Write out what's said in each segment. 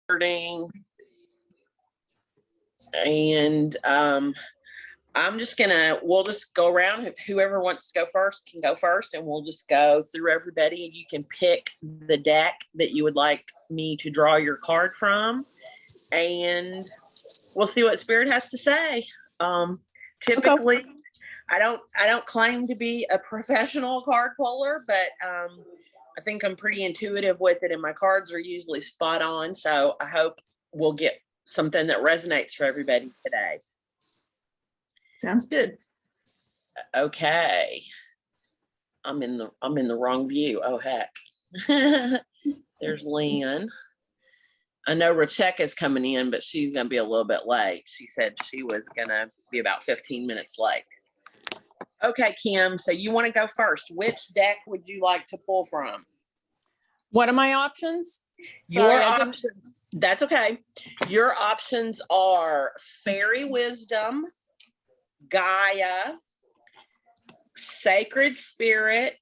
recording. And we'll just go around. Whoever wants to go first can go first, and we'll just go through everybody, and you can pick the deck that you would like me to draw your card from, and we'll see what Spirit has to say. Typically, okay. I don't claim to be a professional card puller, but I think I'm pretty intuitive with it, and my cards are usually spot on. So I hope we'll get something that resonates for everybody today. Sounds good. Okay. I'm in the wrong view. Oh heck. There's Lynn. I know Rebecca's coming in, but she's gonna be a little bit late. She said she was gonna be about 15 minutes late. Okay, Kim, so you want to go first. Which deck would you like to pull from? What are my options? Your options. That's okay. Your options are Fairy Wisdom, Gaia, Sacred Spirit,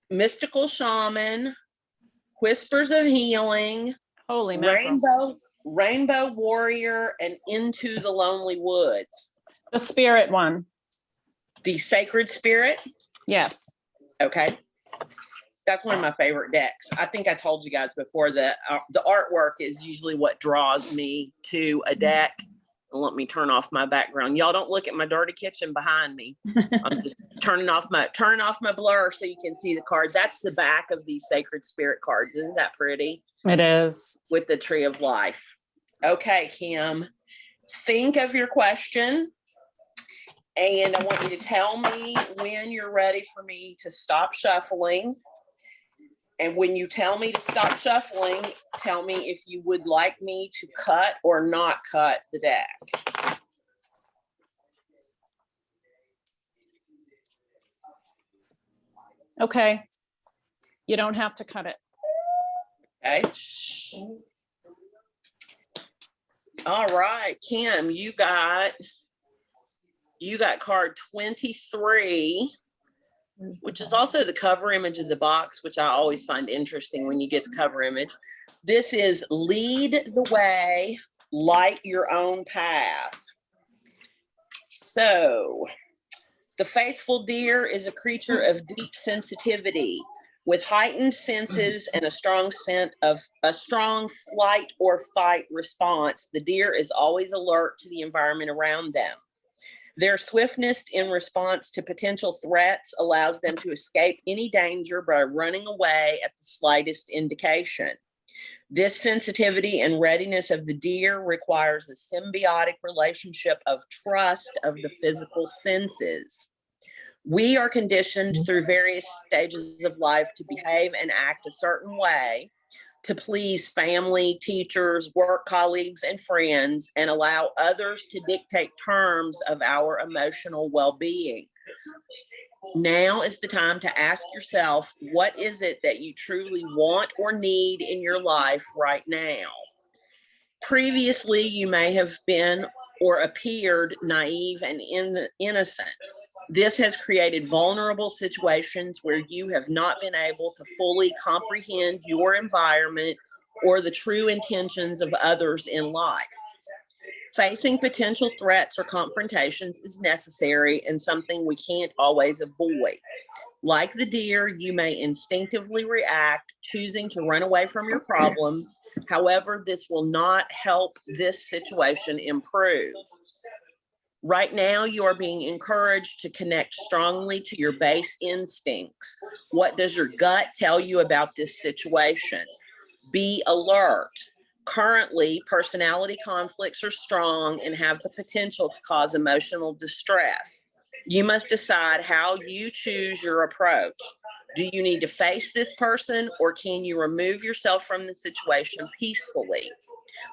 Mystical Shaman, Whispers of Healing, Holy mackerel. Rainbow Warrior, and Into the Lonely Woods. The Spirit one. The Sacred Spirit? Yes. Okay. That's one of my favorite decks. I think I told you guys before that the artwork is usually what draws me to a deck. And let me turn off my background. Y'all don't look at my dirty kitchen behind me. I'm just turning off my blur so you can see the cards. That's the back of these Sacred Spirit cards. Isn't that pretty? It is. With the Tree of Life. Okay, Kim. Think of your question. And I want you to tell me when you're ready for me to stop shuffling. And when you tell me to stop shuffling, tell me if you would like me to cut or not cut the deck. Okay. You don't have to cut it. Okay. All right, Kim, you got card 23. Which is also the cover image of the box, which I always find interesting when you get the cover image. This is Lead the Way, Light Your Own Path. So, the faithful deer is a creature of deep sensitivity with heightened senses and a strong flight or fight response. The deer is always alert to the environment around them. Their swiftness in response to potential threats allows them to escape any danger by running away at the slightest indication. This sensitivity and readiness of the deer requires a symbiotic relationship of trust of the physical senses. We are conditioned through various stages of life to behave and act a certain way, to please family, teachers, work colleagues, and friends, and allow others to dictate terms of our emotional well-being. Now is the time to ask yourself, what is it that you truly want or need in your life right now? Previously, you may have been or appeared naive and innocent. This has created vulnerable situations where you have not been able to fully comprehend your environment or the true intentions of others in life. Facing potential threats or confrontations is necessary and something we can't always avoid. Like the deer, you may instinctively react, choosing to run away from your problems. However, this will not help this situation improve. Right now, you are being encouraged to connect strongly to your base instincts. What does your gut tell you about this situation? Be alert. Currently, personality conflicts are strong and have the potential to cause emotional distress. You must decide how you choose your approach. Do you need to face this person, or can you remove yourself from the situation peacefully?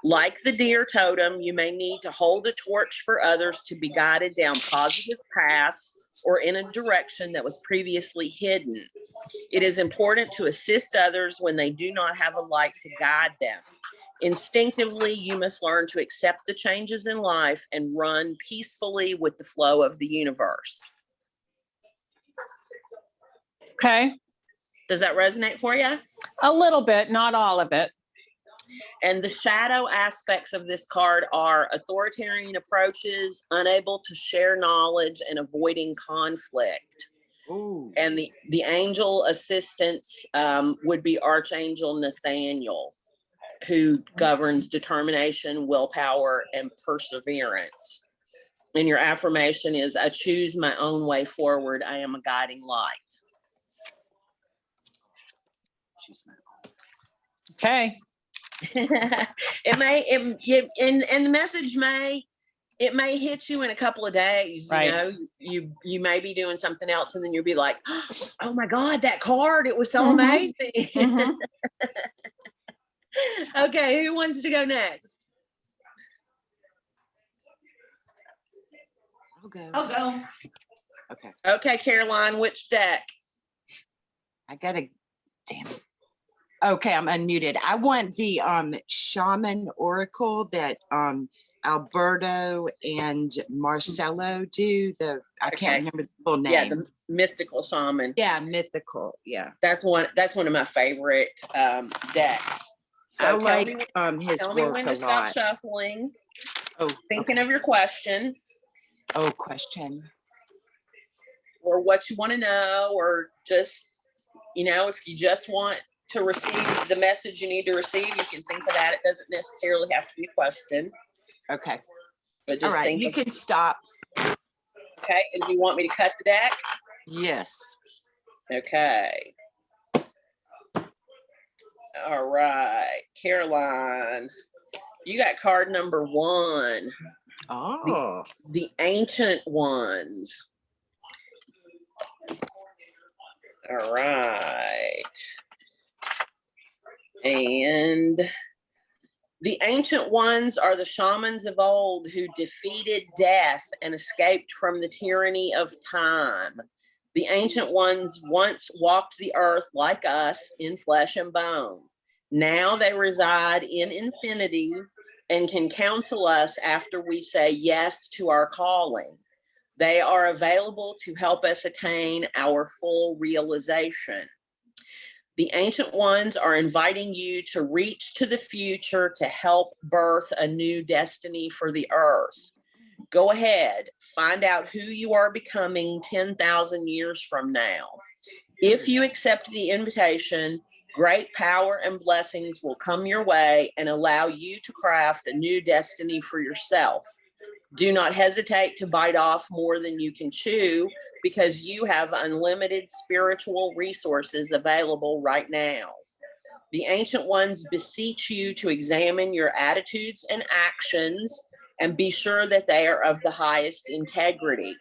Like the deer totem, you may need to hold a torch for others to be guided down positive paths or in a direction that was previously hidden. It is important to assist others when they do not have a light to guide them. Instinctively, you must learn to accept the changes in life and run peacefully with the flow of the universe. Okay. Does that resonate for you? A little bit, not all of it. And the shadow aspects of this card are authoritarian approaches, unable to share knowledge, and avoiding conflict. Ooh. And the angel assistants would be Archangel Nathaniel, who governs determination, willpower, and perseverance. And your affirmation is, I choose my own way forward. I am a guiding light. Choose my own. Okay. It may, and the message may hit you in a couple of days. Right. You know, you may be doing something else, and then you'll be like, oh my God, that card, it was so Mhm. amazing. Mhm. Okay, who wants to go next? I'll go. I'll go. Okay. Okay, Caroline, which deck? I gotta, damn it. Okay, I'm unmuted. I want the shaman oracle that Alberto and Marcelo do. I Okay. can't remember the full name. Yeah, the mystical shaman. Yeah, mythical. Yeah. That's one of my favorite decks. So I tell like me, his tell me work when a to stop lot. shuffling. Oh, Thinking okay. of your question, Oh, question. or what you want to know, or just, if you just want to receive the message you need to receive, you can think of that. It doesn't necessarily have to be a question, Okay. but All just right. think You of, can stop. okay, and do you want me to cut the deck? Yes. Okay. All right, Caroline, you got card number 1, Oh. the Ancient Ones. All right. And the Ancient Ones are the shamans of old who defeated death and escaped from the tyranny of time. The Ancient Ones once walked the earth like us in flesh and bone. Now they reside in infinity and can counsel us after we say yes to our calling. They are available to help us attain our full realization. The Ancient Ones are inviting you to reach to the future to help birth a new destiny for the earth. Go ahead, find out who you are becoming 10,000 years from now. If you accept the invitation, great power and blessings will come your way and allow you to craft a new destiny for yourself. Do not hesitate to bite off more than you can chew, because you have unlimited spiritual resources available right now. The Ancient Ones beseech you to examine your attitudes and actions and be sure that they are of the highest integrity.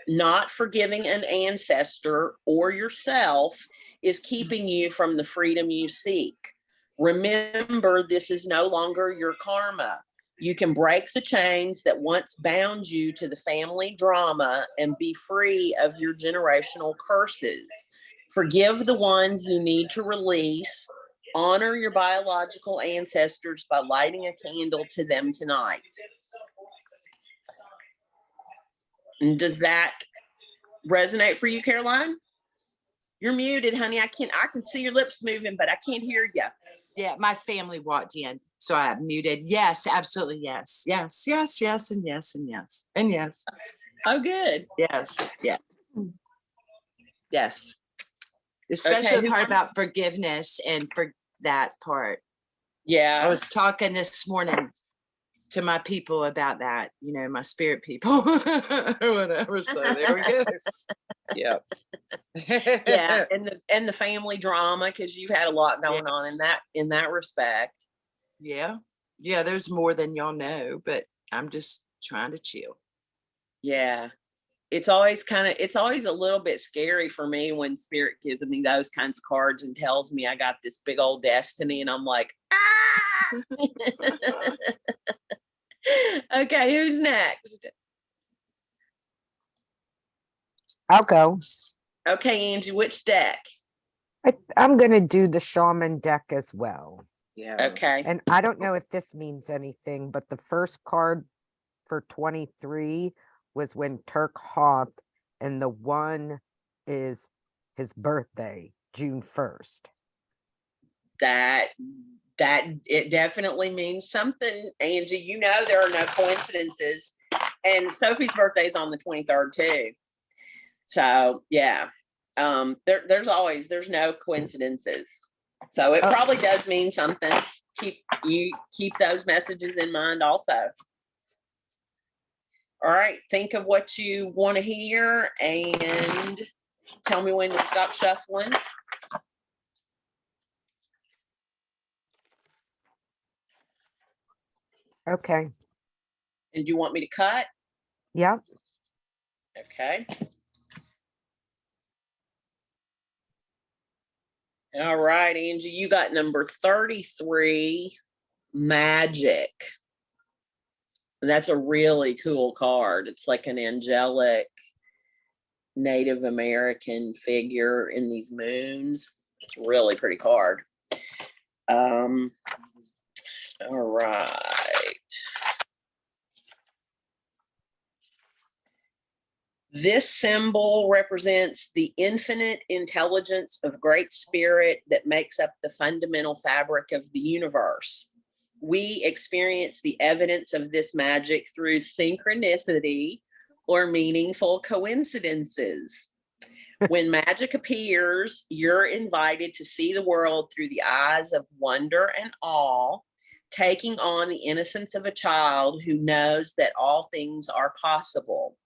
Not forgiving an ancestor or yourself is keeping you from the freedom you seek. Remember, this is no longer your karma. You can break the chains that once bound you to the family drama and be free of your generational curses. Forgive the ones you need to release. Honor your biological ancestors by lighting a candle to them tonight. And does that resonate for you, Caroline? You're muted, honey. I can see your lips moving, but I can't hear you. Yeah, my family walked in, so I muted. Yes, absolutely. Yes, yes, yes, yes, and yes, and yes, and yes. Oh, good. Yes, yeah. Yes. Especially the part about forgiveness and for that part. Yeah. I was talking this morning to my people about that, my spirit people or whatever. So there we go. Yep. Yeah, and the family drama, because you've had a lot going on in that respect. Yeah. Yeah, there's more than y'all know, but I'm just trying to chill. Yeah. It's always a little bit scary for me when spirit gives me those kinds of cards and tells me I got this big old destiny, and I'm like, ah. Okay, who's next? I'll go. Okay, Angie, which deck? I'm going to do the shaman deck as well. Yeah. Okay. And I don't know if this means anything, but the first card for 23 was when Turk hopped, and the one is his birthday, June 1st. That That it definitely means something, Angie. You know, there are no coincidences. And Sophie's birthday is on the 23rd too. So yeah, there's no coincidences. So it Oh. probably does mean something. Keep those messages in mind also. All right, think of what you want to hear and tell me when to stop shuffling. Okay. And do you want me to cut? Yep. Okay. All right, Angie, you got number 33, Magic. And that's a really cool card. It's like an angelic Native American figure in these moons. It's a really pretty card. All right. This symbol represents the infinite intelligence of Great Spirit that makes up the fundamental fabric of the universe. We experience the evidence of this magic through synchronicity or meaningful coincidences. When magic appears, you're invited to see the world through the eyes of wonder and awe, taking on the innocence of a child who knows that all things are possible.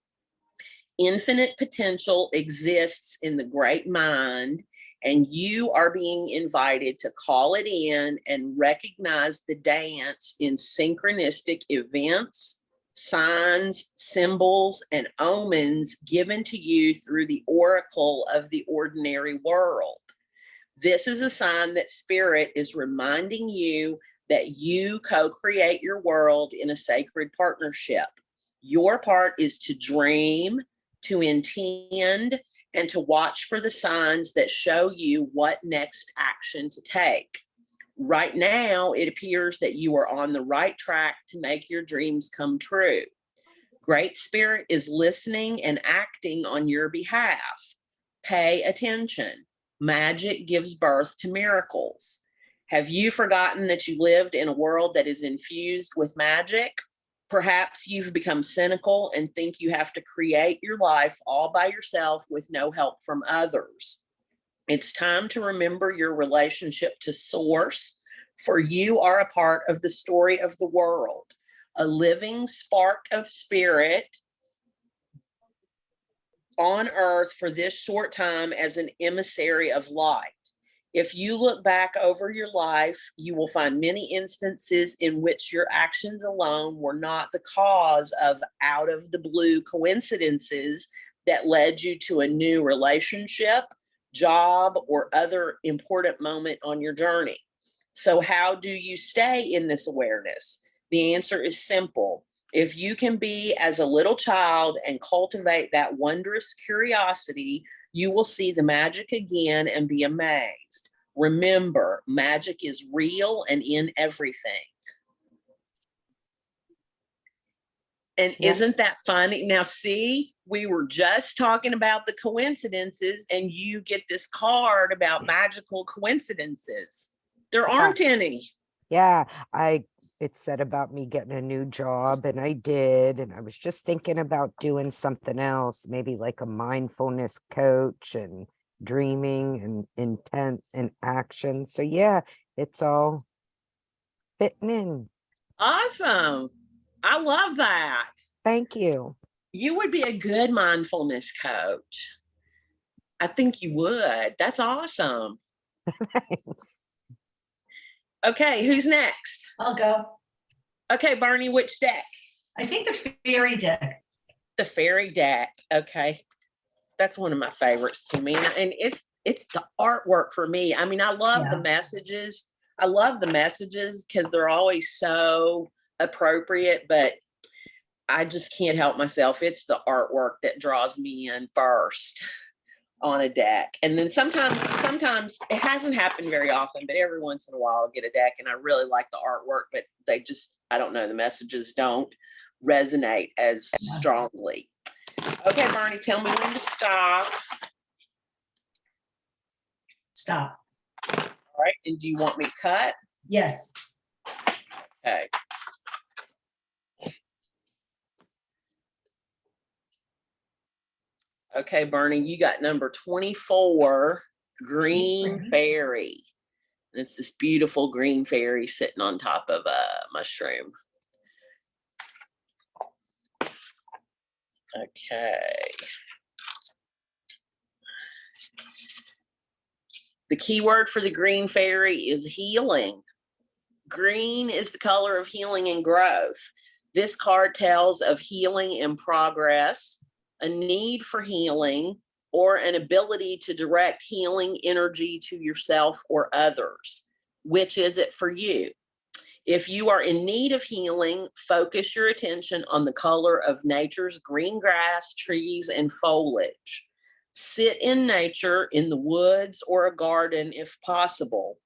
Infinite potential exists in the great mind, and you are being invited to call it in and recognize the dance in synchronistic events, signs, symbols, and omens given to you through the oracle of the ordinary world. This is a sign that Spirit is reminding you that you co-create your world in a sacred partnership. Your part is to dream, to intend, and to watch for the signs that show you what next action to take. Right now, it appears that you are on the right track to make your dreams come true. Great Spirit is listening and acting on your behalf. Pay attention. Magic gives birth to miracles. Have you forgotten that you lived in a world that is infused with magic? Perhaps you've become cynical and think you have to create your life all by yourself with no help from others. It's time to remember your relationship to Source, for you are a part of the story of the world, a living spark of spirit on earth for this short time as an emissary of light. If you look back over your life, you will find many instances in which your actions alone were not the cause of out of the blue coincidences that led you to a new relationship, job, or other important moment on your journey. So how do you stay in this awareness? The answer is simple. If you can be as a little child and cultivate that wondrous curiosity, you will see the magic again and be amazed. Remember, magic is real and in everything. And Yeah. isn't that funny? Now, see, we were just talking about the coincidences, and you get this card about magical coincidences. There aren't any. Yeah. It said about me getting a new job, and I did. And I was just thinking about doing something else, maybe like a mindfulness coach and dreaming and intent and action. So yeah, it's all fitting in. Awesome. I love that. Thank you. You would be a good mindfulness coach. I think you would. That's awesome. Thanks. Okay, who's next? I'll go. Okay, Barney, which deck? I think the fairy deck. The fairy deck. Okay. That's one of my favorites too, man. And it's the artwork for me. I mean, I love the Yeah. messages. I love the messages because they're always so appropriate, but I just can't help myself. It's the artwork that draws me in first on a deck. And then sometimes it hasn't happened very often, but every once in a while I'll get a deck and I really like the artwork, but I don't know, the messages don't resonate as strongly. Okay, Barney, tell me when to stop. Stop. All right, and do you want me to cut? Yes. Okay. Okay, Bernie, you got number 24, Green pretty. Fairy. And it's this beautiful green fairy sitting on top of a mushroom. Okay. The key word for the green fairy is healing. Green is the color of healing and growth. This card tells of healing in progress, a need for healing, or an ability to direct healing energy to yourself or others. Which is it for you? If you are in need of healing, focus your attention on the color of nature's green grass, trees, and foliage. Sit in nature, in the woods or a garden if possible.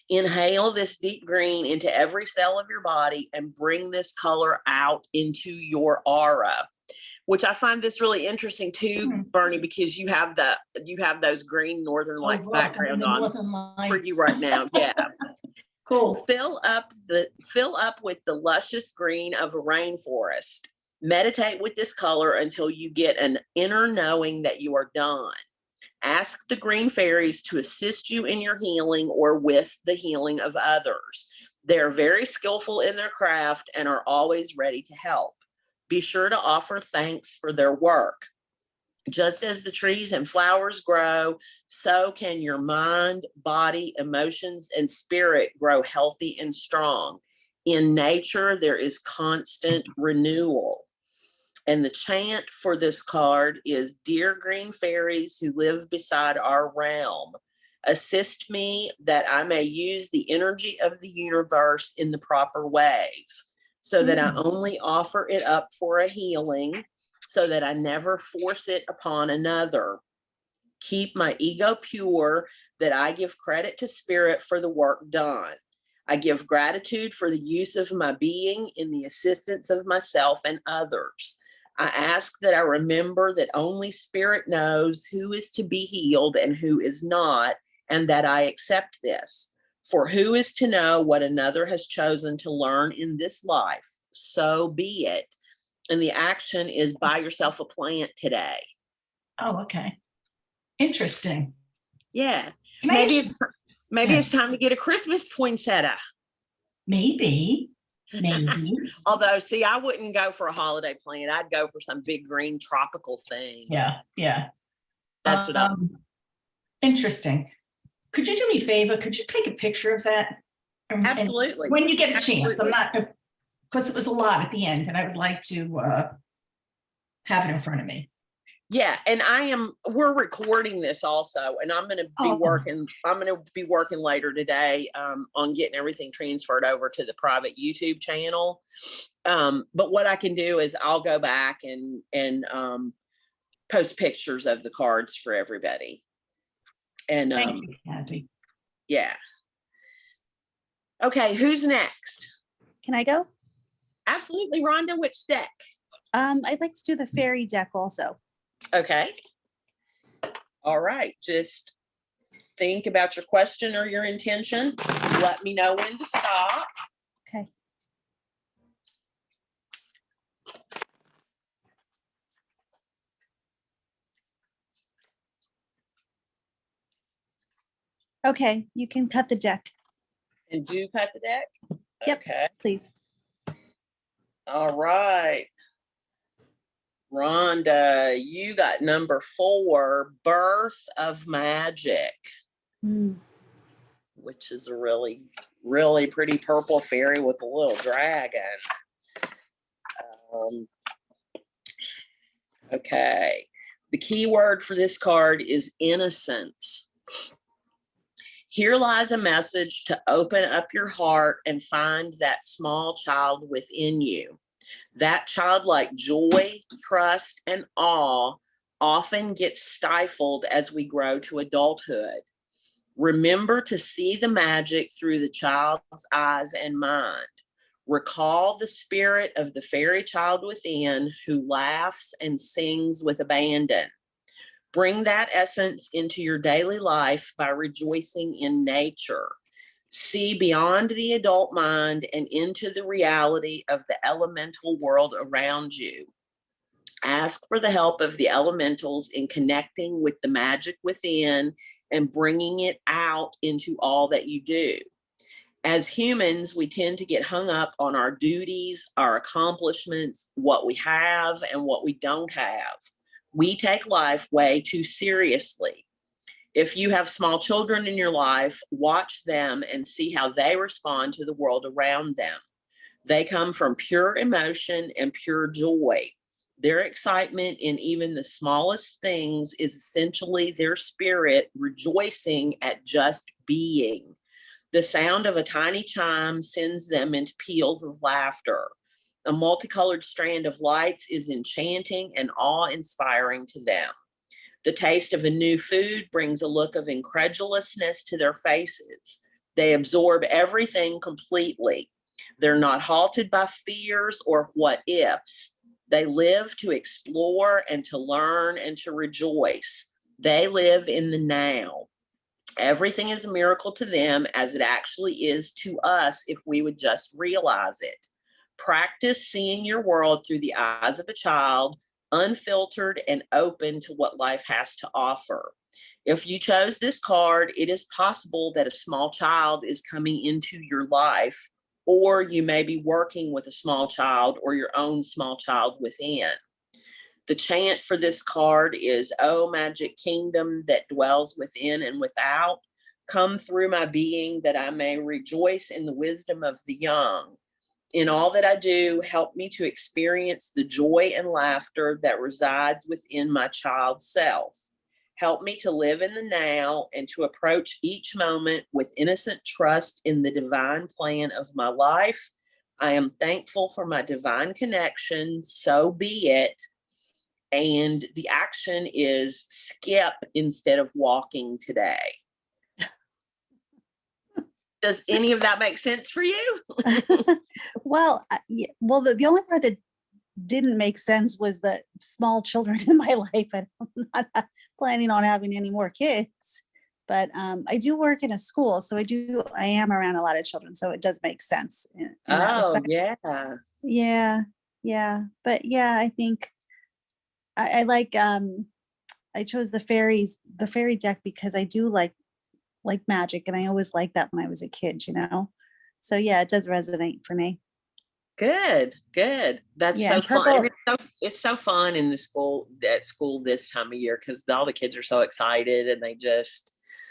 Inhale this deep green into every cell of your body and bring this color out into your aura. Which I find this really interesting too, Bernie, because you have those green Northern Lights Oh, look, I'm in background the on Northern for you Lights. right now. Yeah. Cool. Fill up with the luscious green of a rainforest. Meditate with this color until you get an inner knowing that you are done. Ask the green fairies to assist you in your healing or with the healing of others. They're very skillful in their craft and are always ready to help. Be sure to offer thanks for their work. Just as the trees and flowers grow, so can your mind, body, emotions, and spirit grow healthy and strong. In nature, there is constant renewal. And the chant for this card is, Dear green fairies who live beside our realm, assist me that I may use the energy of the universe in the proper ways, so that I only offer it up for a healing, so that I never force it upon another. Keep my ego pure, that I give credit to spirit for the work done. I give gratitude for the use of my being in the assistance of myself and others. I ask that I remember that only spirit knows who is to be healed and who is not, and that I accept this. For who is to know what another has chosen to learn in this life? So be it. And the action is buy yourself a plant today. Oh, okay. Interesting. Yeah. Can I Maybe ask you- maybe Yeah. it's time to get a Christmas poinsettia. Maybe. Although, see, I wouldn't go for a holiday plant. I'd go for some big green tropical thing. Yeah, yeah. That's what I. Interesting. Could you do me a favor? Could you take a picture of that? And Absolutely. when you get a chance, I'm Absolutely. not, because it was a lot at the end and I would like to have it in front of me. Yeah, and we're recording this also, and I'm gonna be working later today on getting everything transferred over to the private YouTube channel. But what I can do is I'll go back and post pictures of the cards for everybody. And Thank you, Kathy. yeah. Okay, who's next? Can I go? Absolutely, Rhonda, which deck? I'd like to do the fairy deck also. Okay. All right, just think about your question or your intention. Let me know when to stop. Okay. Okay, you can cut the deck, And do cut the deck? Yep. Okay. please. All right. Rhonda, you got number 4, Birth of Magic, which is a really, really pretty purple fairy with a little dragon. Okay. The key word for this card is innocence. Here lies a message to open up your heart and find that small child within you. That childlike joy, trust, and awe often gets stifled as we grow to adulthood. Remember to see the magic through the child's eyes and mind. Recall the spirit of the fairy child within who laughs and sings with abandon. Bring that essence into your daily life by rejoicing in nature. See beyond the adult mind and into the reality of the elemental world around you. Ask for the help of the elementals in connecting with the magic within and bringing it out into all that you do. As humans, we tend to get hung up on our duties, our accomplishments, what we have and what we don't have. We take life way too seriously. If you have small children in your life, watch them and see how they respond to the world around them. They come from pure emotion and pure joy. Their excitement in even the smallest things is essentially their spirit rejoicing at just being. The sound of a tiny chime sends them into peals of laughter. A multicolored strand of lights is enchanting and awe-inspiring to them. The taste of a new food brings a look of incredulousness to their faces. They absorb everything completely. They're not halted by fears or what ifs. They live to explore and to learn and to rejoice. They live in the now. Everything is a miracle to them as it actually is to us if we would just realize it. Practice seeing your world through the eyes of a child, unfiltered and open to what life has to offer. If you chose this card, it is possible that a small child is coming into your life, or you may be working with a small child or your own small child within. The chant for this card is, "Oh, magic kingdom that dwells within and without, come through my being that I may rejoice in the wisdom of the young. In all that I do, help me to experience the joy and laughter that resides within my child self. Help me to live in the now and to approach each moment with innocent trust in the divine plan of my life. I am thankful for my divine connection, so be it." And the action is skip instead of walking today. Does any of that make sense for you? Well, well, the only part that didn't make sense was the small children in my life. And I'm not planning on having any more kids, but I do work in a school, so I am around a lot of children, so it does make sense in that Oh, respect. yeah. Yeah, but yeah, I think I like I chose the fairy deck because I do like magic, and I always liked that when I was a kid, so yeah, it does resonate for me. Good, good. That's Yeah, so and fun. And purple. it's so fun in the school at school this time of year because all the kids are so excited and they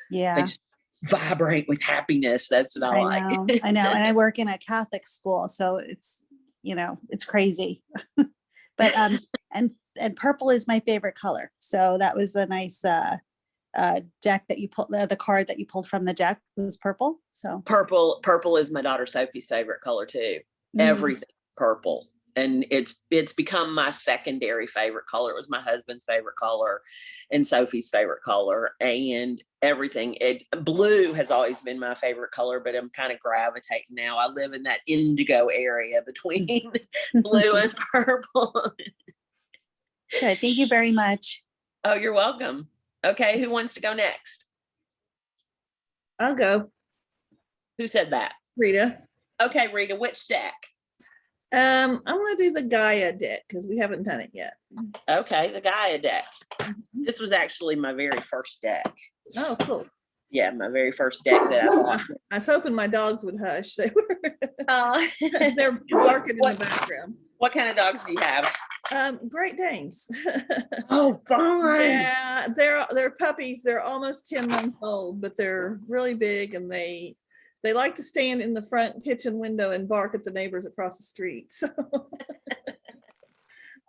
Yeah, just vibrate with happiness. That's what I I like. know, I know, and I work in a Catholic school, so it's crazy. But and purple is my favorite color, so that was a nice deck that you pulled. The card that you pulled from the deck was purple. So Purple is my daughter Sophie's favorite color too. mm, Everything's purple. And it's become my secondary favorite color. It was my husband's favorite color and Sophie's favorite color and everything. Blue has always been my favorite color, but I'm kind of gravitating now. I live in that indigo area between blue and purple. good. Thank you very much. Oh, you're welcome. Okay, who wants to go next? I'll go, Who said that? Rita. Okay, Rita, which deck? I'm gonna do the Gaia deck because we haven't done it yet. Okay, the Gaia deck. This was actually my very first deck. Oh, cool. Yeah, my very first deck that I bought. I was hoping my dogs would hush. They're barking in the background. What kind of dogs do you have? Great Danes. Oh, fun. Yeah, they're puppies. They're almost 10 months old, but they're really big, and they like to stand in the front kitchen window and bark at the neighbors across the street. So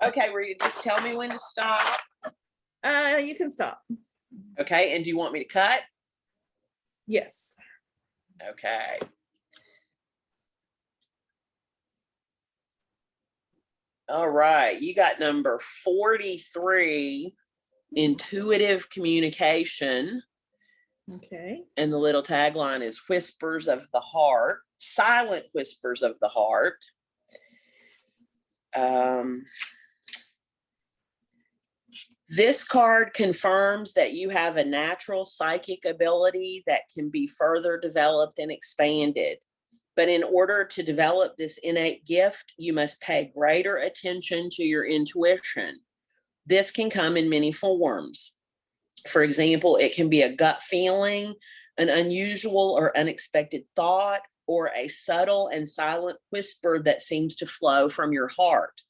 Okay, Rita, just tell me when to stop. you can stop. Okay, and do you want me to cut? Yes. Okay. All right, you got number 43, intuitive communication. Okay. And the little tagline is whispers of the heart, silent whispers of the heart. This card confirms that you have a natural psychic ability that can be further developed and expanded. But in order to develop this innate gift, you must pay greater attention to your intuition. This can come in many forms. For example, it can be a gut feeling, an unusual or unexpected thought, or a subtle and silent whisper that seems to flow from your heart.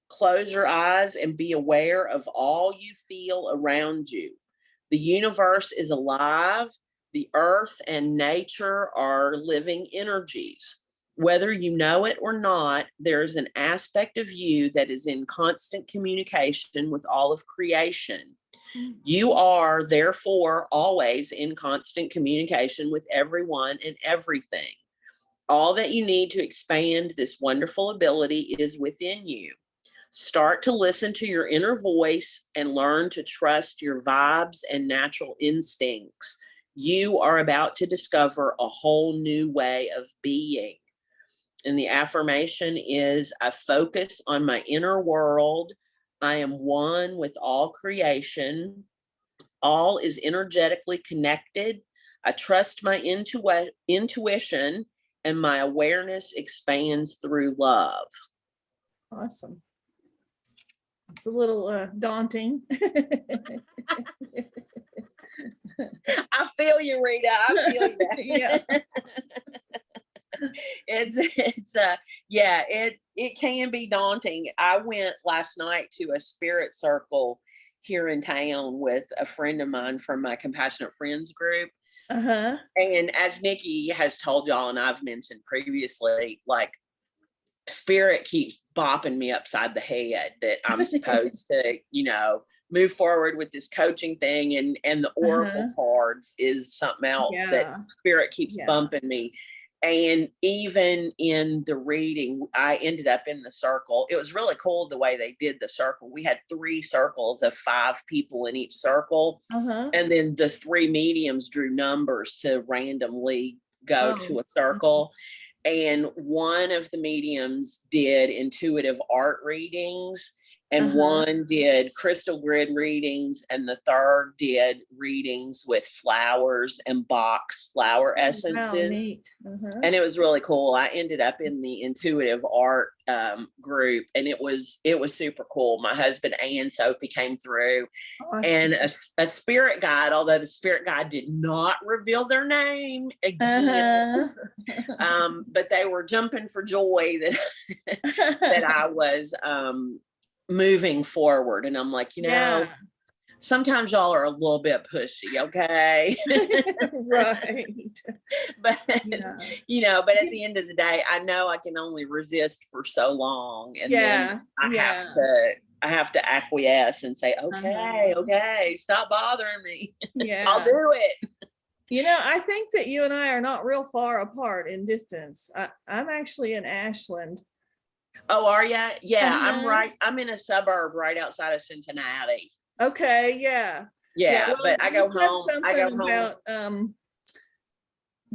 Close your eyes and be aware of all you feel around you. The universe is alive. The earth and nature are living energies. Whether you know it or not, there is an aspect of you that is in constant communication with all of creation. You are, therefore, always in constant communication with everyone and everything. All that you need to expand this wonderful ability is within you. Start to listen to your inner voice and learn to trust your vibes and natural instincts. You are about to discover a whole new way of being. And the affirmation is, I focus on my inner world. I am one with all creation. All is energetically connected. I trust my intuition, and my awareness expands through love. Awesome. It's a little daunting. I feel you, Rita. I feel you. Yeah. It can be daunting. I went last night to a spirit circle here in town with a friend of mine from my Compassionate Friends group. Uh-huh. And as Nikki has told y'all, and I've mentioned previously, like, spirit keeps bopping me upside the head that I'm supposed to, move forward with this coaching thing, and the oracle cards is something else that spirit keeps bumping me. And even in the reading, I ended up in the circle. It was really cool the way they did the circle. We had 3 circles of 5 people in each circle. And then the 3 mediums drew numbers to randomly go to a circle. And one of the mediums did intuitive art readings, and one did crystal grid readings, and the third did readings with flowers and box flower essences. And it was really cool. I ended up in the intuitive art group, and it was super cool. My husband and Sophie came through. Awesome. And a spirit guide, although the spirit guide did not reveal their name again, but they were jumping for joy that I was moving forward. And I'm like, sometimes y'all are a little bit pushy, okay? Right. But but at the end of the day, I know I can only resist for so long, and then I have to acquiesce and say, okay, stop bothering me. I'll do it. I think that you and I are not real far apart in distance. I'm actually in Ashland. Oh, are you? Yeah, I'm right. I'm in a suburb right outside of Cincinnati. Okay, yeah. Well, but I go home. About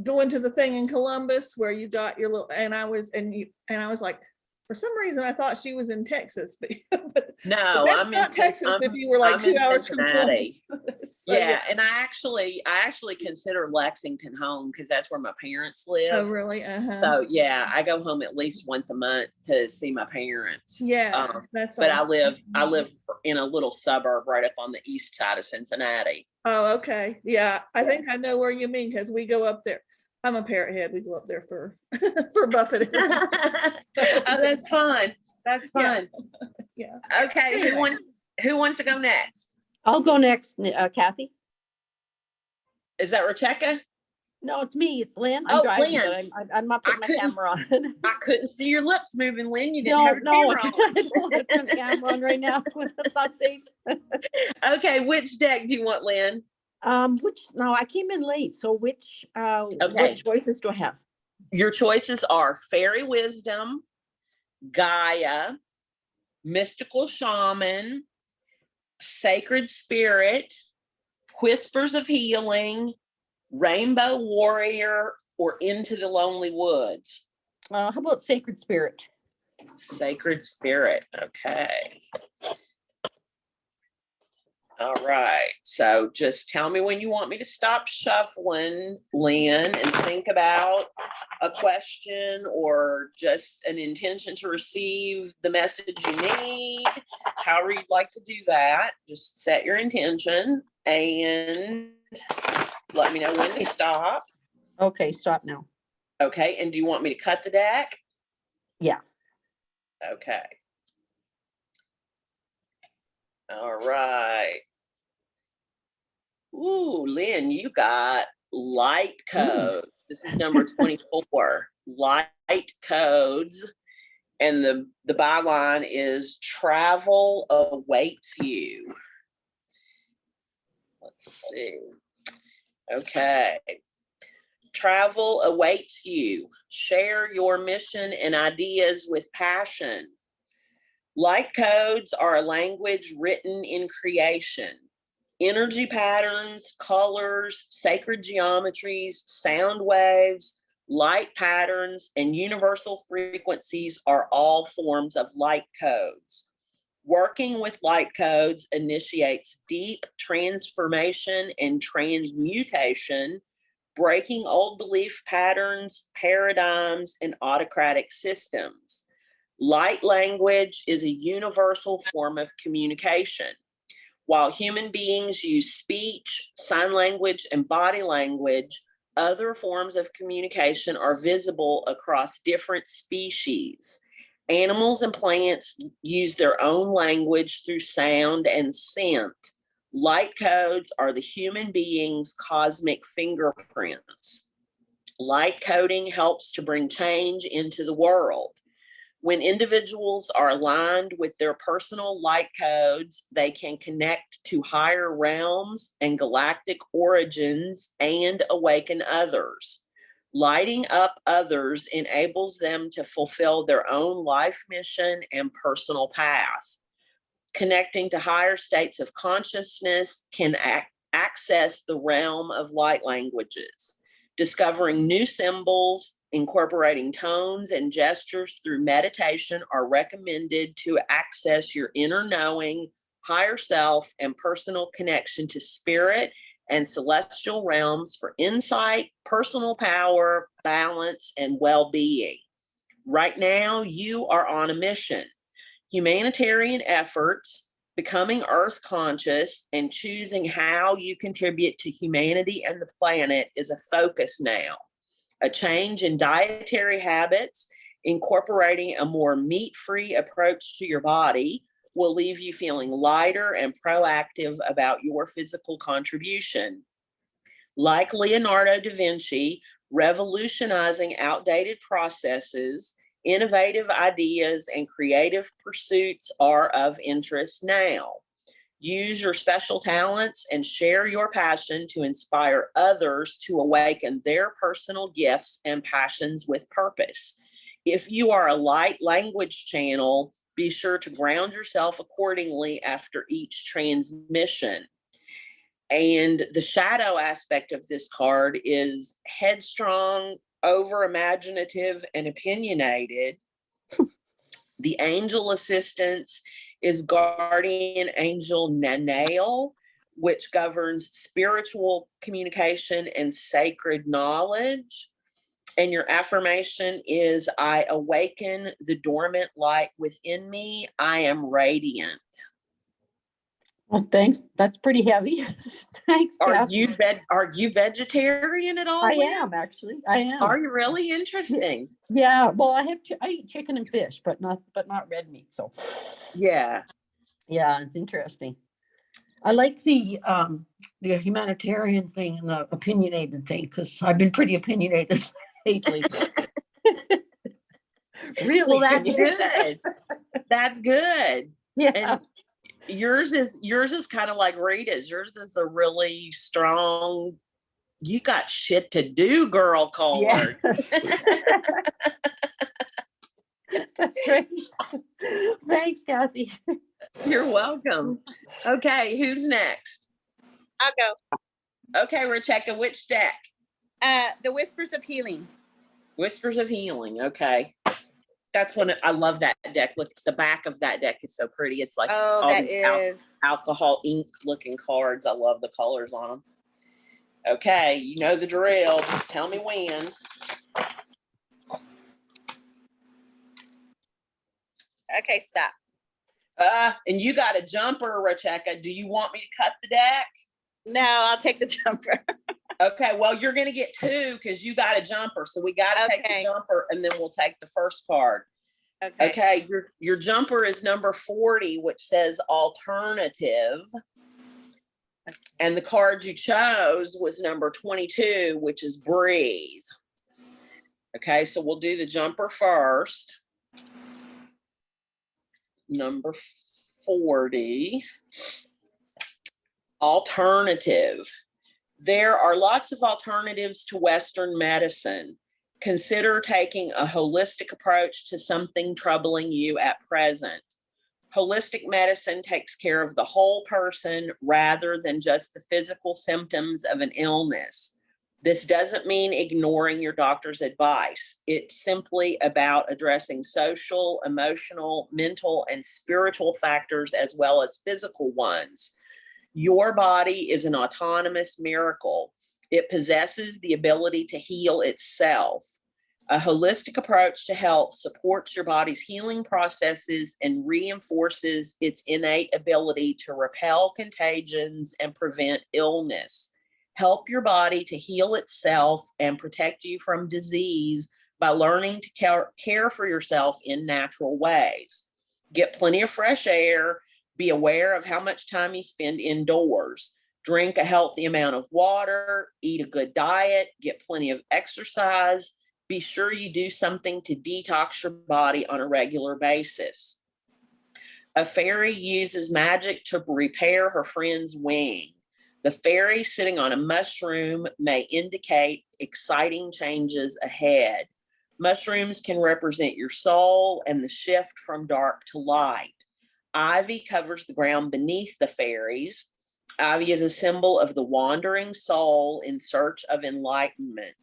going to the thing in Columbus where you got your little, and I was like, for some reason I thought she was in Texas, but no, that's I'm not in Texas. If you were like 2 hours from Cincinnati. So, and I actually consider Lexington home because that's where my parents live. Oh, really? So I go home at least once a month to see my parents. That's. But awesome. I live in a little suburb right up on the east side of Cincinnati. Oh, okay. Yeah, I think I know where you mean, because we go up there. I'm a parrot head. We go up there for buffeting. Oh, that's fun. That's fun. Yeah. Okay. Anyway. Who wants to go next? I'll go next, Kathy. Is that Rebecca? No, it's me. It's Lynn. Oh, driving, Lynn. but I'm not putting my camera on. I couldn't see your lips moving, Lynn. You didn't have your No, camera I don't want to turn the camera on right now. It's not safe. Okay, which deck do you want, Lynn? No, I came in late. So which choices do I have? Your choices are Fairy Wisdom, Gaia, Mystical Shaman, Sacred Spirit, Whispers of Healing, Rainbow Warrior, or Into the Lonely Woods. How about Sacred Spirit? Sacred Spirit. Okay. All right, so just tell me when you want me to stop shuffling, Lynn, and think about a question or just an intention to receive the message you need. However you'd like to do that, just set your intention and let me know when to stop. Okay, stop now. Okay, and do you want me to cut the deck? Yeah. Okay. All right. Ooh, Lynn, you got light code. This is number 24, light codes. And the byline is travel awaits you. Let's see. Okay. Travel awaits you. Share your mission and ideas with passion. Light codes are a language written in creation. Energy patterns, colors, sacred geometries, sound waves, light patterns, and universal frequencies are all forms of light codes. Working with light codes initiates deep transformation and transmutation, breaking old belief patterns, paradigms, and autocratic systems. Light language is a universal form of communication. While human beings use speech, sign language, and body language, other forms of communication are visible across different species. Animals and plants use their own language through sound and scent. Light codes are the human being's cosmic fingerprints. Light coding helps to bring change into the world. When individuals are aligned with their personal light codes, they can connect to higher realms and galactic origins and awaken others. Lighting up others enables them to fulfill their own life mission and personal path. Connecting to higher states of consciousness can access the realm of light languages. Discovering new symbols, incorporating tones and gestures through meditation are recommended to access your inner knowing, higher self, and personal connection to spirit and celestial realms for insight, personal power, balance, and well-being. Right now, you are on a mission. Humanitarian efforts, becoming earth conscious, and choosing how you contribute to humanity and the planet is a focus now. A change in dietary habits, incorporating a more meat-free approach to your body, will leave you feeling lighter and proactive about your physical contribution. Like Leonardo da Vinci, revolutionizing outdated processes, innovative ideas, and creative pursuits are of interest now. Use your special talents and share your passion to inspire others to awaken their personal gifts and passions with purpose. If you are a light language channel, be sure to ground yourself accordingly after each transmission. And the shadow aspect of this card is headstrong, over imaginative, and opinionated. The angel assistance is guardian angel Nanael, which governs spiritual communication and sacred knowledge. And your affirmation is, I awaken the dormant light within me. I am radiant. Well, thanks. That's pretty heavy. Thanks, Are Kathy. you vegetarian at all? I Lynn? am actually. I am. Are you really? Interesting. Yeah. Well, I eat chicken and fish, but not red meat. So Yeah. yeah, it's interesting. I like the humanitarian thing and the opinionated thing because I've been pretty opinionated lately. Really? Well, that's good. That's good. Yeah. And yours is kind of like Rita's. Yours is a really strong, you got shit to do, girl card. That's right. Thanks, Kathy. You're welcome. Okay, who's next? I'll go. Okay, we're checking which deck? The Whispers of Healing. Whispers of Healing. Okay. That's when I love that deck. Look, the back of that deck is so pretty. It's like Oh, all that these is. alcohol ink looking cards. I love the colors on them. Okay, you know the drill. Just tell me when. Okay, stop. And you got a jumper, Rebecca. Do you want me to cut the deck? No, I'll take the jumper. Okay, well, you're gonna get two because you got a jumper. So we gotta take the Okay. jumper and then we'll take the first card. Okay. Okay, your jumper is number 40, which says alternative. And the card you chose was number 22, which is breathe. Okay, so we'll do the jumper first. Number 40. Alternative. There are lots of alternatives to Western medicine. Consider taking a holistic approach to something troubling you at present. Holistic medicine takes care of the whole person rather than just the physical symptoms of an illness. This doesn't mean ignoring your doctor's advice. It's simply about addressing social, emotional, mental, and spiritual factors as well as physical ones. Your body is an autonomous miracle. It possesses the ability to heal itself. A holistic approach to health supports your body's healing processes and reinforces its innate ability to repel contagions and prevent illness. Help your body to heal itself and protect you from disease by learning to care for yourself in natural ways. Get plenty of fresh air. Be aware of how much time you spend indoors. Drink a healthy amount of water, eat a good diet, get plenty of exercise. Be sure you do something to detox your body on a regular basis. A fairy uses magic to repair her friend's wing. The fairy sitting on a mushroom may indicate exciting changes ahead. Mushrooms can represent your soul and the shift from dark to light. Ivy covers the ground beneath the fairies. Ivy is a symbol of the wandering soul in search of enlightenment.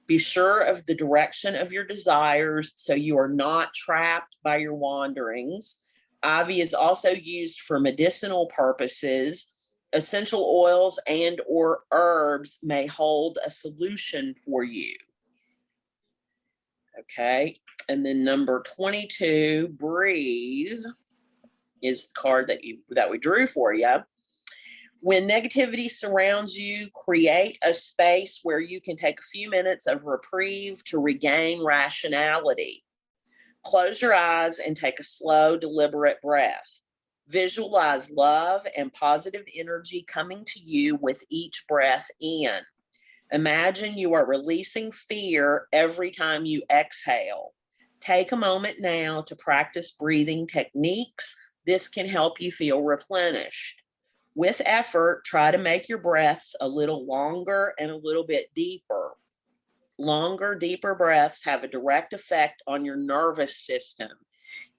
Be sure of the direction of your desires so you are not trapped by your wanderings. Ivy is also used for medicinal purposes. Essential oils and or herbs may hold a solution for you. Okay, and then number 22, breathe, is the card that we drew for you. When negativity surrounds you, create a space where you can take a few minutes of reprieve to regain rationality. Close your eyes and take a slow, deliberate breath. Visualize love and positive energy coming to you with each breath in. Imagine you are releasing fear every time you exhale. Take a moment now to practice breathing techniques. This can help you feel replenished. With effort, try to make your breaths a little longer and a little bit deeper. Longer, deeper breaths have a direct effect on your nervous system.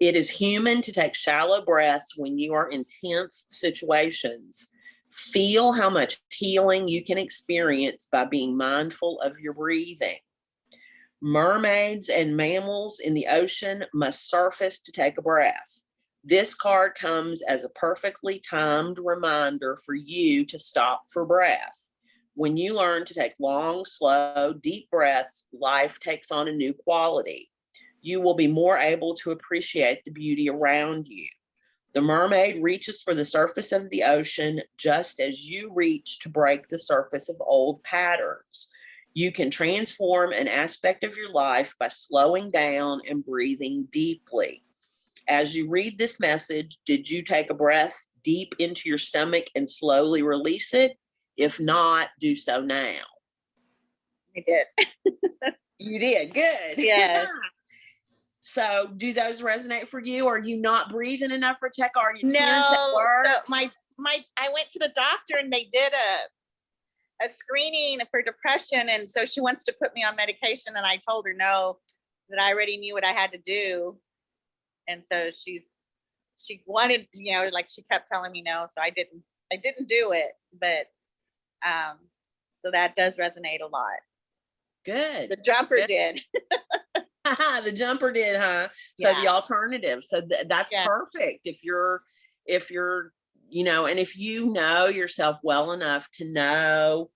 It is human to take shallow breaths when you are in tense situations. Feel how much healing you can experience by being mindful of your breathing. Mermaids and mammals in the ocean must surface to take a breath. This card comes as a perfectly timed reminder for you to stop for breath. When you learn to take long, slow, deep breaths, life takes on a new quality. You will be more able to appreciate the beauty around you. The mermaid reaches for the surface of the ocean just as you reach to break the surface of old patterns. You can transform an aspect of your life by slowing down and breathing deeply. As you read this message, did you take a breath deep into your stomach and slowly release it? If not, do so now. I did. You did. Good. Yes. So do those resonate for you? Are you not breathing enough for check? Are you tense at No, work? so I went to the doctor and they did a screening for depression, and so she wants to put me on medication, and I told her no, that I already knew what I had to do. And so she wanted, like she kept telling me no, so I didn't do it, but so that does resonate a lot. Good. The jumper Good. did. The jumper did, huh? So the Yeah. alternative. So that's Yeah. perfect. If you're, you know, and if you know yourself well enough to know,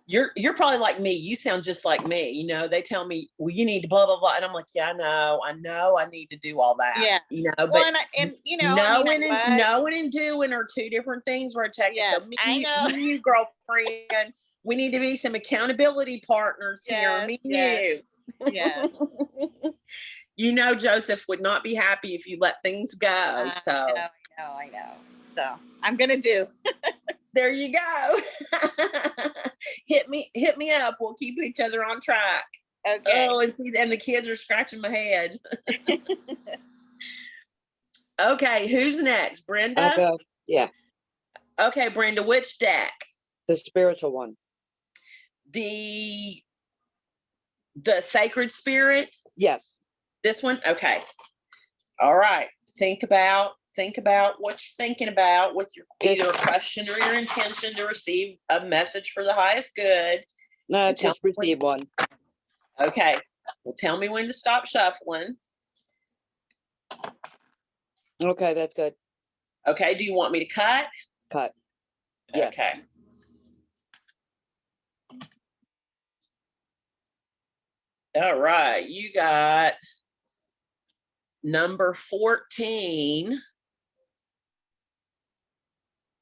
you're probably like me. You sound just like me. You know, they tell me, well, you need to blah, blah, blah. And I'm like, yeah, I know I need to do all that. Yeah. You know, Well, but and you know, I mean, knowing and doing are two different things, Rebecca. Yes, So me, I know. me and you, girlfriend, we need to be some accountability partners here. Yes, Me and yes, you. yes. You know, Joseph would not be happy if you let things go. So I know. So I'm gonna do. there you go. Hit me up. We'll keep each other on track. Okay. Oh, and the kids are scratching my head. Okay, who's next? Brenda? I'll go. Yeah, Okay, Brenda, which deck? the spiritual one. The Sacred Spirit? Yes. This one? Okay. All right. Think about what you're thinking about with your either a question or your intention to receive a message for the highest good. No, And tell just me when- receive one. Okay. Well, tell me when to stop shuffling. Okay, that's good. Okay. Do you want me to cut? Cut. Yes. Okay. All right. You got number 14,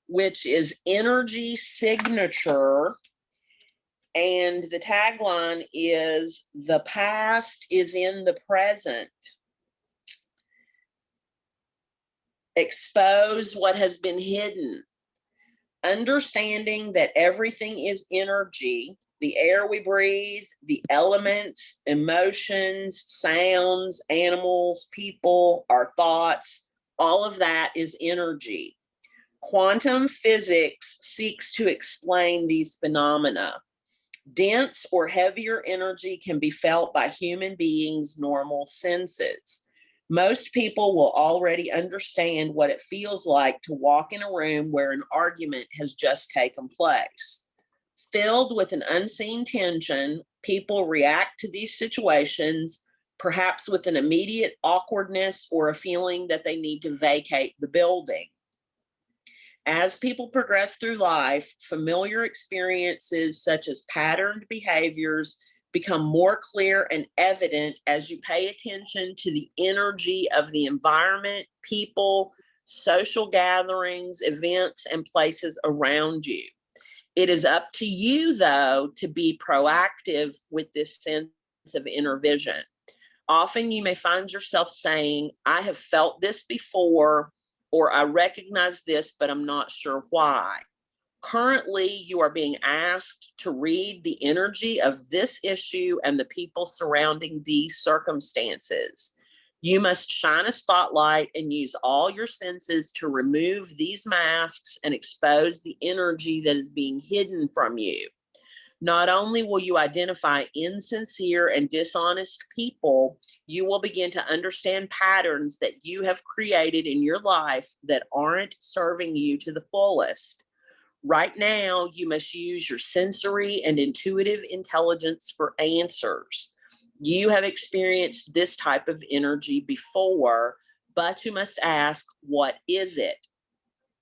which is energy signature. And the tagline is the past is in the present. Expose what has been hidden. Understanding that everything is energy, the air we breathe, the elements, emotions, sounds, animals, people, our thoughts, all of that is energy. Quantum physics seeks to explain these phenomena. Dense or heavier energy can be felt by human beings' normal senses. Most people will already understand what it feels like to walk in a room where an argument has just taken place. Filled with an unseen tension, people react to these situations, perhaps with an immediate awkwardness or a feeling that they need to vacate the building. As people progress through life, familiar experiences such as patterned behaviors become more clear and evident as you pay attention to the energy of the environment, people, social gatherings, events, and places around you. It is up to you, though, to be proactive with this sense of inner vision. Often you may find yourself saying, I have felt this before, or I recognize this, but I'm not sure why. Currently, you are being asked to read the energy of this issue and the people surrounding these circumstances. You must shine a spotlight and use all your senses to remove these masks and expose the energy that is being hidden from you. Not only will you identify insincere and dishonest people, you will begin to understand patterns that you have created in your life that aren't serving you to the fullest. Right now, you must use your sensory and intuitive intelligence for answers. You have experienced this type of energy before, but you must ask, what is it?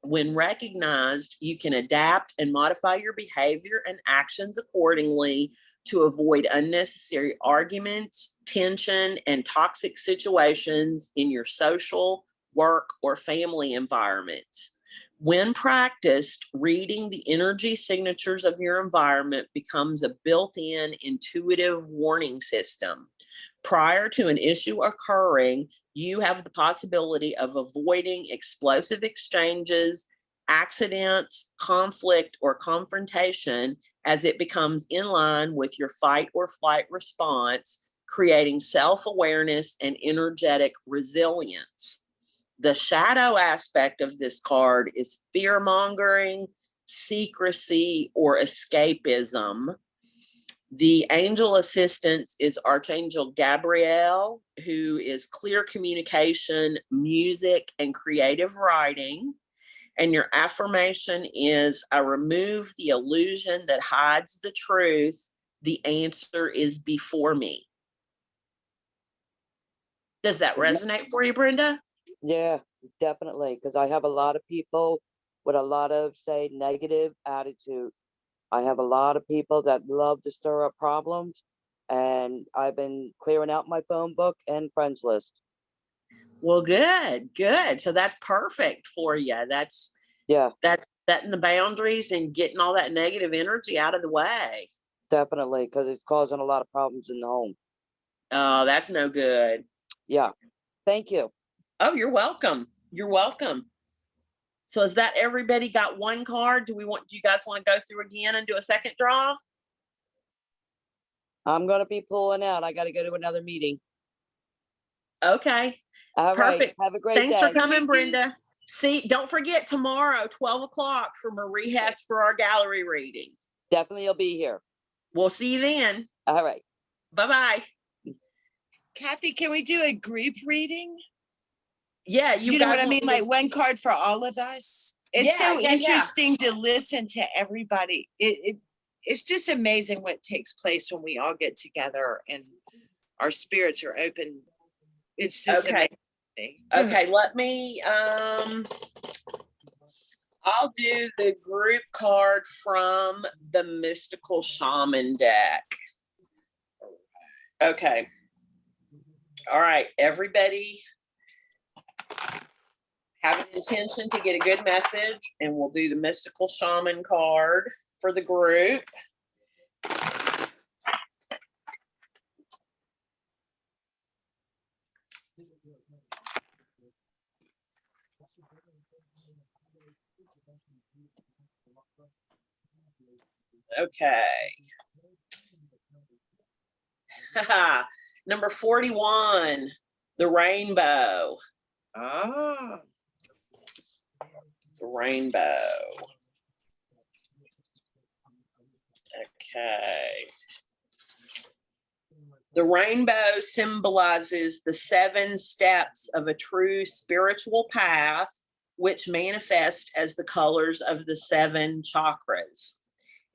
When recognized, you can adapt and modify your behavior and actions accordingly to avoid unnecessary arguments, tension, and toxic situations in your social, work, or family environments. When practiced, reading the energy signatures of your environment becomes a built-in intuitive warning system. Prior to an issue occurring, you have the possibility of avoiding explosive exchanges, accidents, conflict, or confrontation as it becomes in line with your fight or flight response, creating self-awareness and energetic resilience. The shadow aspect of this card is fear-mongering, secrecy, or escapism. The angel assistance is Archangel Gabriel, who is clear communication, music, and creative writing. And your affirmation is, I remove the illusion that hides the truth. The answer is before me. Does that resonate for you, Brenda? Yeah, definitely. Because I have a lot of people with a lot of, say, negative attitude. I have a lot of people that love to stir up problems. And I've been clearing out my phone book and friends list. Well, good, good. So that's perfect for you. That's Yeah, setting the boundaries and getting all that negative energy out of the way. definitely. Because it's causing a lot of problems in the home. Oh, that's no good. Yeah. Thank you. Oh, you're welcome. You're welcome. So is that everybody got one card? Do you guys want to go through again and do a second draw? I'm going to be pulling out. I got to go to another meeting. Okay. All right. Perfect. Have a great Thanks day. for coming, Brenda. See, don't forget tomorrow, 12 o'clock for Marie Hess for our gallery reading. Definitely you'll be here. We'll see you then. All right. Bye-bye. Kathy, can we do a group reading? Yeah, You know guys what I want mean? me Like to- one card for all of us. It's Yeah, so yeah. interesting to listen to everybody. It's just amazing what takes place when we all get together and our spirits are open. It's just Okay. amazing. Okay, let me, I'll do the group card from the Mystical Shaman deck. Okay. All right, everybody have an intention to get a good message, and we'll do the Mystical Shaman card for the group. Okay. Number 41, the rainbow. Oh. The rainbow. Okay. The rainbow symbolizes the 7 steps of a true spiritual path, which manifest as the colors of the 7 chakras.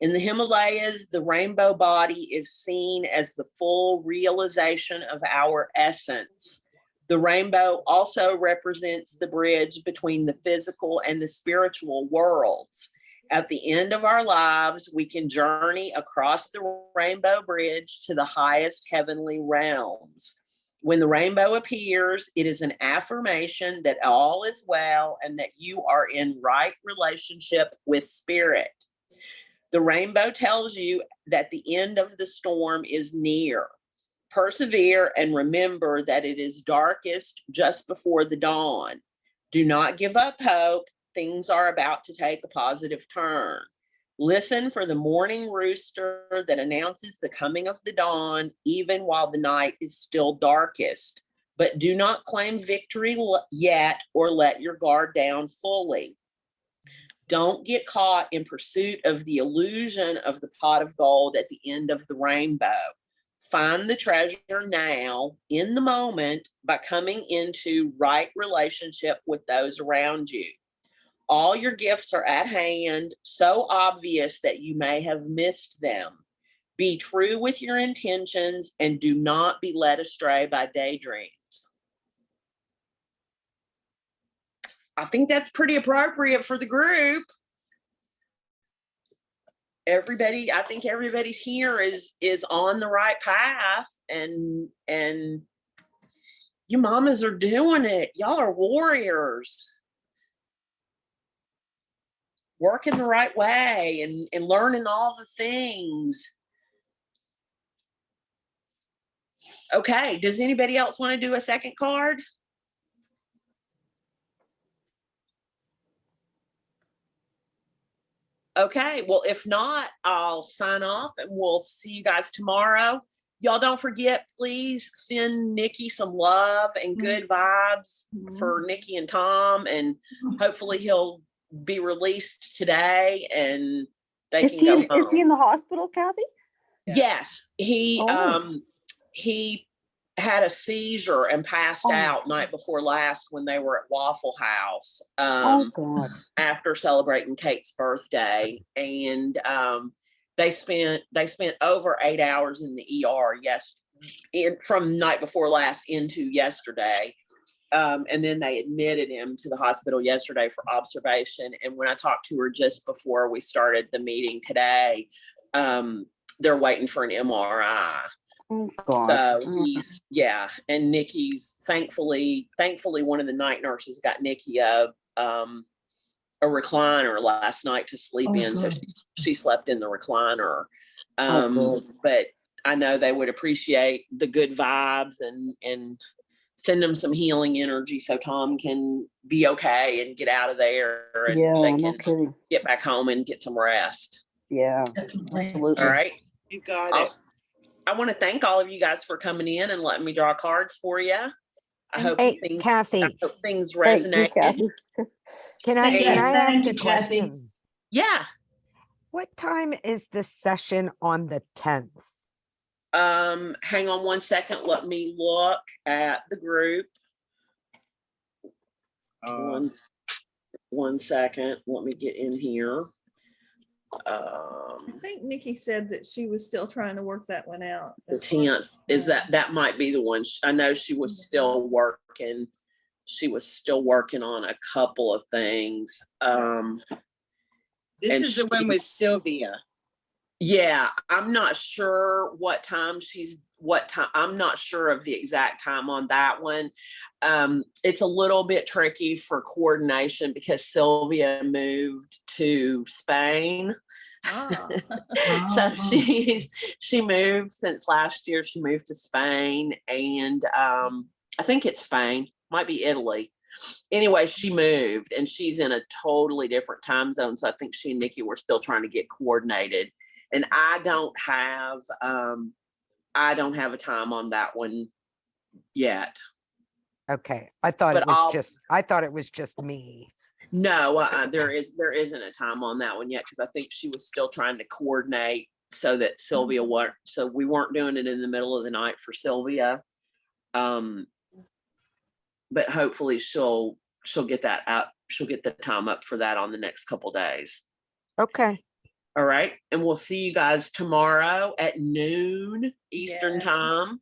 In the Himalayas, the rainbow body is seen as the full realization of our essence. The rainbow also represents the bridge between the physical and the spiritual worlds. At the end of our lives, we can journey across the rainbow bridge to the highest heavenly realms. When the rainbow appears, it is an affirmation that all is well and that you are in right relationship with spirit. The rainbow tells you that the end of the storm is near. Persevere and remember that it is darkest just before the dawn. Do not give up hope. Things are about to take a positive turn. Listen for the morning rooster that announces the coming of the dawn, even while the night is still darkest. But do not claim victory yet or let your guard down fully. Don't get caught in pursuit of the illusion of the pot of gold at the end of the rainbow. Find the treasure now in the moment by coming into right relationship with those around you. All your gifts are at hand, so obvious that you may have missed them. Be true with your intentions and do not be led astray by daydreams. I think that's pretty appropriate for the group. I think everybody's here is on the right path, and you mamas are doing it. Y'all are warriors. Working the right way and learning all the things. Okay, does anybody else want to do a second card? Okay, well, if not, I'll sign off and we'll see you guys tomorrow. Y'all don't forget, please send Nikki some love and good vibes for Nikki and Tom, and hopefully he'll be released today and they Is can go home. he in the hospital, Kathy? Yes, he Oh. he had a seizure and passed Oh. out night before last when they were at Waffle House Oh, God. after celebrating Kate's birthday. And they spent over 8 hours in the ER from night before last into yesterday. And then they admitted him to the hospital yesterday for observation. And when I talked to her just before we started the meeting today, they're waiting for an MRI. Oh, God. So and Nikki's thankfully one of the night nurses got Nikki a recliner last night to sleep Oh, in. So good. she slept in the recliner. Oh, good. But I know they would appreciate the good vibes and send them some healing energy so Tom can be okay and get out of there and Yeah, they no can kidding. get back home and get some rest. Yeah, Definitely. absolutely. All right. You got it. I want to thank all of you guys for coming in and letting me draw cards for you. I hope Hey, things, Kathy, I hope things Thank you, resonate. Kathy. can I Yes, ask thank a you, Kathy. question? Yeah. What time is the session on the 10th? Hang on one second. Let me look at the group. One second. Let me get in here. I think Nikki said that she was still trying to work that one out. The as far 10th as, is that might be the one. I know she was still working. She was still working on a couple of things. This and is the one she- with Sylvia. Yeah, I'm not sure what time I'm not sure of the exact time on that one. It's a little bit tricky for coordination because Sylvia moved to Spain. Ah. So Oh. she moved since last year. She moved to Spain and I think it's Spain, might be Italy. Anyway, she moved and she's in a totally different time zone. So I think she and Nikki were still trying to get coordinated. And I don't have a time on that one yet. Okay, I thought But it was just me. No, there isn't a time on that one yet because I think she was still trying to coordinate so that Sylvia so we weren't doing it in the middle of the night for Sylvia. But hopefully she'll get that out. She'll get the time up for that on the next couple days. Okay, All right. And we'll see you guys tomorrow at noon Eastern Yeah. time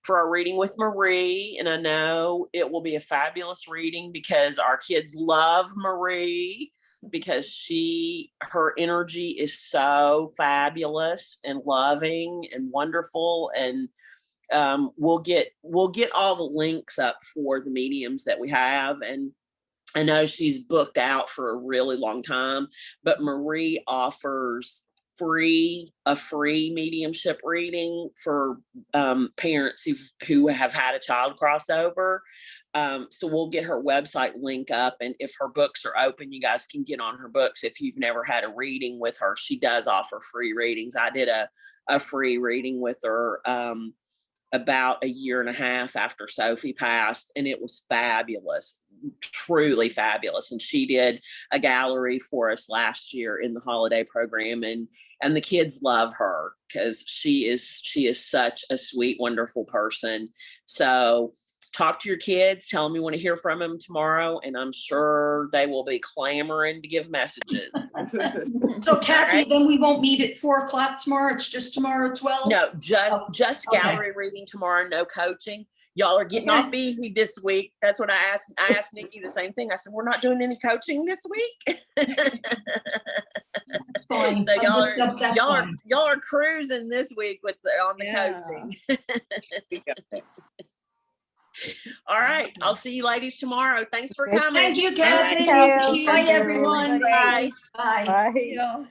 for our reading with Marie. And I know it will be a fabulous reading because our kids love Marie because her energy is so fabulous and loving and wonderful. And we'll get all the links up for the mediums that we have. And I know she's booked out for a really long time, but Marie offers a free mediumship reading for parents who have had a child crossover. So we'll get her website link up, and if her books are open, you guys can get on her books. If you've never had a reading with her, she does offer free readings. I did a free reading with her about 1.5 years after Sophie passed, and it was fabulous, truly fabulous. And she did a gallery for us last year in the holiday program, and the kids love her because she is such a sweet, wonderful person. So talk to your kids, tell them you want to hear from them tomorrow, and I'm sure they will be clamoring to give messages. So Kathy, right. then we won't meet at 4:00 tomorrow. It's just tomorrow at 12? No, just okay. gallery reading tomorrow, no coaching. Y'all are getting off easy this week. That's what I asked. I asked Nikki the same thing. I said, we're not doing any coaching this week. That's fine. So That's fine. y'all are cruising this week on the Yeah. coaching. All right. I'll see you ladies tomorrow. Thanks for coming. Thank you, Kathy. Thank you. Bye, everyone. Bye. Bye. bye. Yeah.